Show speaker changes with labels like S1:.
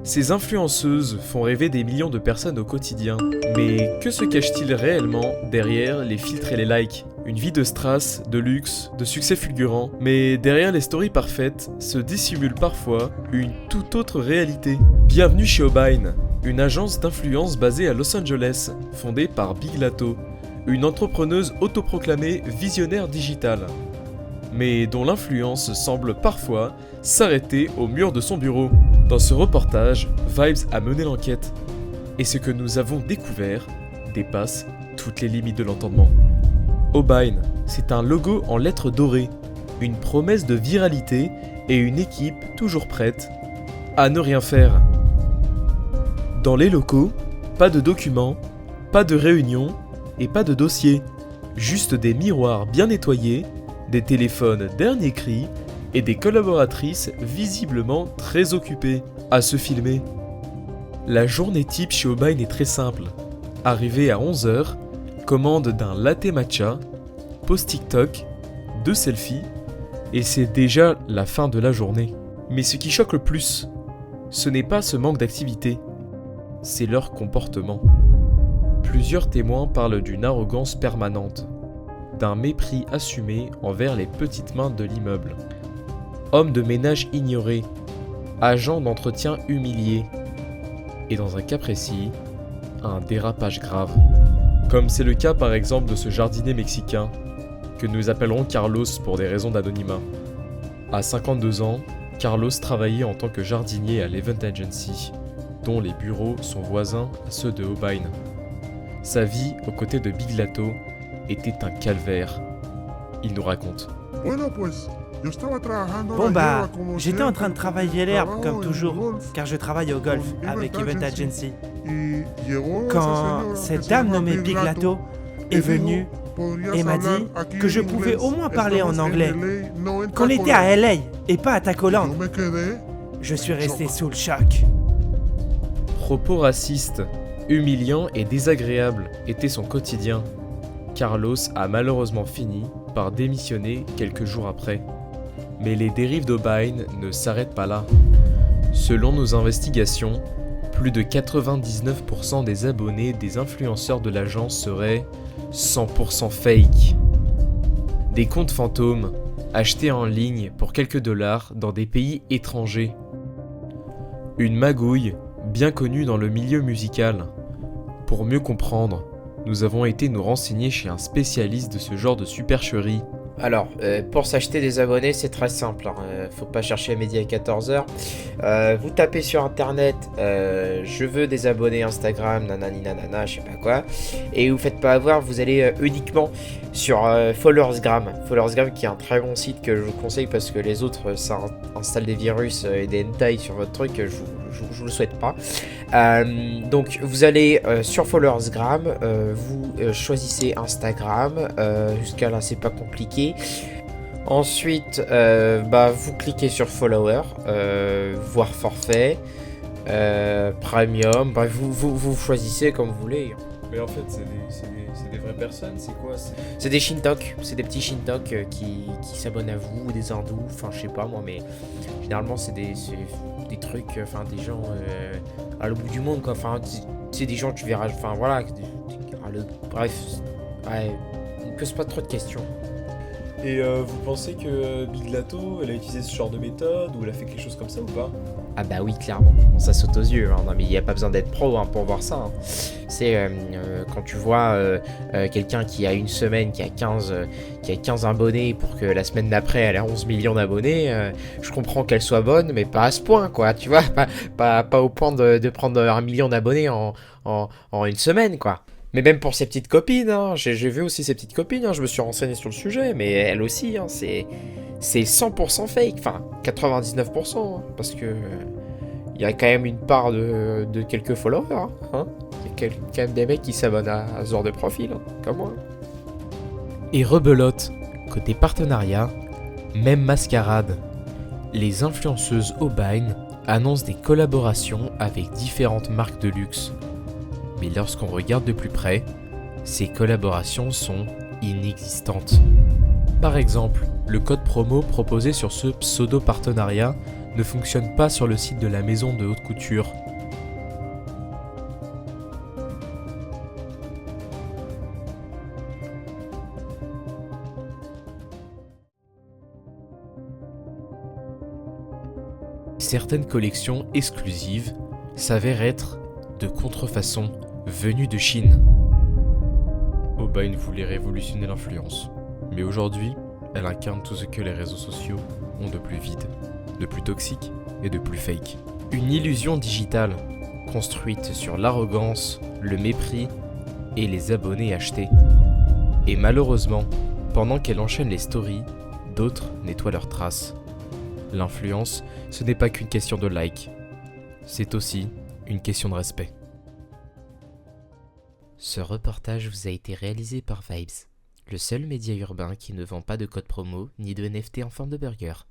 S1: Ces influenceuses font rêver des millions de personnes au quotidien. Mais que se cache-t-il réellement derrière les filtres et les likes? Une vie de strass, de luxe, de succès fulgurant. Mais derrière les stories parfaites se dissimule parfois une toute autre réalité. Bienvenue chez Obine, une agence d'influence basée à Los Angeles, fondée par Big Lato, une entrepreneuse autoproclamée visionnaire digitale, mais dont l'influence semble parfois s'arrêter au mur de son bureau. Dans ce reportage, Vibes a mené l'enquête, et ce que nous avons découvert dépasse toutes les limites de l'entendement. Obine, c'est un logo en lettres dorées, une promesse de viralité et une équipe toujours prête à ne rien faire. Dans les locaux, pas de documents, pas de réunions et pas de dossiers, juste des miroirs bien nettoyés, des téléphones dernier cri et des collaboratrices visiblement très occupées à se filmer. La journée type chez Obine est très simple. Arrivé à 11h, commande d'un latte matcha, pause TikTok, 2 selfies, et c'est déjà la fin de la journée. Mais ce qui choque le plus, ce n'est pas ce manque d'activité, c'est leur comportement. Plusieurs témoins parlent d'une arrogance permanente, d'un mépris assumé envers les petites mains de l'immeuble. Hommes de ménage ignorés, agents d'entretien humiliés, et dans un cas précis, un dérapage grave. Comme c'est le cas par exemple de ce jardinier mexicain, que nous appellerons Carlos pour des raisons d'anonymat. À 52 ans, Carlos travaillait en tant que jardinier à l'Event Agency, dont les bureaux sont voisins à ceux de Obine. Sa vie aux côtés de Big Lato était un calvaire. Il nous raconte.
S2: J'étais en train de travailler l'herbe comme toujours, car je travaille au golf avec Event Agency. Quand cette dame nommée Big Lato est venue et m'a dit que je pouvais au moins parler en anglais, qu'on était à LA et pas à Tacoland, je suis resté sous le choc.
S1: Propos racistes, humiliants et désagréables étaient son quotidien. Carlos a malheureusement fini par démissionner quelques jours après. Mais les dérives d'Obine ne s'arrêtent pas là. Selon nos investigations, plus de 99% des abonnés des influenceurs de l'agence seraient 100% fake. Des comptes fantômes, achetés en ligne pour quelques dollars dans des pays étrangers. Une magouille bien connue dans le milieu musical. Pour mieux comprendre, nous avons été nous renseigner chez un spécialiste de ce genre de supercherie.
S3: Alors, pour s'acheter des abonnés, c'est très simple. Faut pas chercher à midi à 14h. Vous tapez sur internet je veux des abonnés Instagram, nanani nanana, je sais pas quoi. Et vous faites pas avoir, vous allez uniquement sur Followersgram. Followersgram qui est un très bon site que je vous conseille parce que les autres, ça installe des virus et des hentai sur votre truc, je vous le souhaite pas. Donc vous allez sur Followersgram, vous choisissez Instagram, jusqu'à là c'est pas compliqué. Ensuite vous cliquez sur Follower, voir forfait, Premium, vous choisissez comme vous voulez.
S1: Mais en fait, c'est des vraies personnes, c'est quoi?
S3: C'est des Shintok, c'est des petits Shintok qui s'abonnent à vous, ou des hindous, enfin je sais pas moi, mais généralement c'est des trucs, enfin des gens à l'autre bout du monde quoi, enfin c'est des gens tu verras, enfin voilà, bref, ouais, on ne pose pas trop de questions.
S1: Et vous pensez que Big Lato, elle a utilisé ce genre de méthode ou elle a fait quelque chose comme ça ou pas?
S3: Ah bah oui, clairement, ça saute aux yeux, hein. Non mais il n'y a pas besoin d'être pro pour voir ça, hein. C'est quand tu vois quelqu'un qui a une semaine, qui a 15 abonnés pour que la semaine d'après elle a 11 millions d'abonnés, je comprends qu'elle soit bonne, mais pas à ce point quoi, tu vois, pas au point de prendre 1 million d'abonnés en une semaine quoi. Mais même pour ses petites copines, hein, j'ai vu aussi ses petites copines, hein, je me suis renseigné sur le sujet, mais elle aussi, hein, c'est 100% fake, enfin 99%, hein, parce que il y a quand même une part de quelques followers, hein. Il y a quand même des mecs qui s'abonnent à ce genre de profil, hein, comme moi.
S1: Et rebelote, côté partenariat, même mascarade. Les influenceuses Obine annoncent des collaborations avec différentes marques de luxe. Mais lorsqu'on regarde de plus près, ces collaborations sont inexistantes. Par exemple, le code promo proposé sur ce pseudo-partenariat ne fonctionne pas sur le site de la maison de haute couture. Certaines collections exclusives s'avèrent être de contrefaçon venues de Chine. Holbein voulait révolutionner l'influence, mais aujourd'hui, elle incarne tout ce que les réseaux sociaux ont de plus vide, de plus toxique et de plus fake. Une illusion digitale construite sur l'arrogance, le mépris et les abonnés achetés. Et malheureusement, pendant qu'elle enchaîne les stories, d'autres nettoient leurs traces. L'influence, ce n'est pas qu'une question de like, c'est aussi une question de respect.
S3: Ce reportage vous a été réalisé par Vibes, le seul média urbain qui ne vend pas de code promo ni de NFT en forme de burger.